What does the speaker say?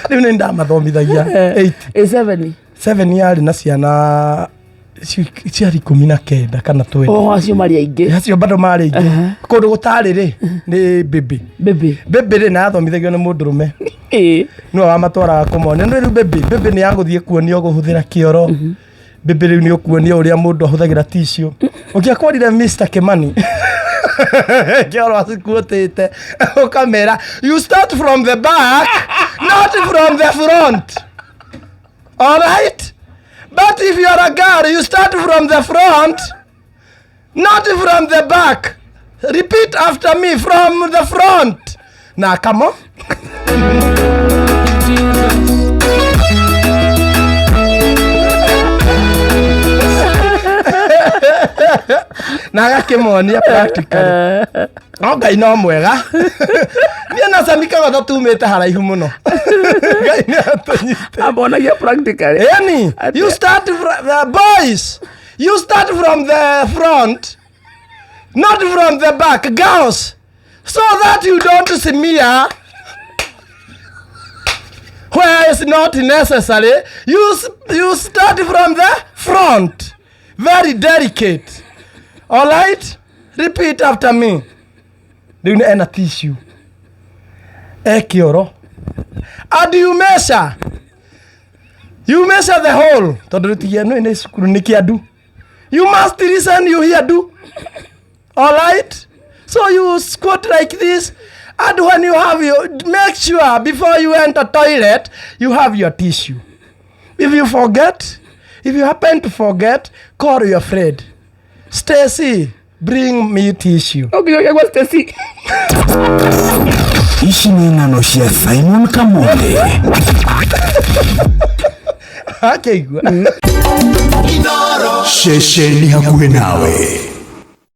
Riu ni ndamathomithagia 7 yarĩ na ciana ciarĩ 19 kana 20. Acio marĩ aingĩ. Acio bado marĩ aingĩ. Kũndũ gũtarĩ rĩ nĩ Bibi rĩ na yathomithagio nĩ mũndũrũme. Nĩwe wamatwaraga kũmonia. Rĩu Bibi nĩ yagũthiĩ kuonio gũhũthĩra kĩoro. Bibi rĩu nĩ ũkuonio ũrĩa mũndũ ahũthagĩra tissue. Ũngĩakorire Mr. Kimani kĩoro acikuotĩte ũkamera, you start from the back not from the front. All right? But if you are a girl, you start from the front, not from the back. Repeat after me, from the front. Now, come on. Nagakimuonia practically. Ngai no mwega. Niĩ na Samika gatha tumĩte haraihu mũno. Ngai nĩ atũnyite. Abonagia practically. Yani, you start from boys. You start from the front, not from the back, girls. So that you don't smear where it's not necessary. You start from the front. Very delicate. All right? Repeat after me. Do you need a tissue? Kioro. And you measure. You measure the whole. You must listen, you hear do. All right? So you squat like this. And when you have your, make sure before you enter toilet, you have your tissue. If you forget, if you happen to forget, call your friend. Stacy, bring me tissue. Okay, what's Stacy? Ici ni ng'ano cia Simon Kamonde. Okay, Sheshe ni hakuhe nawe.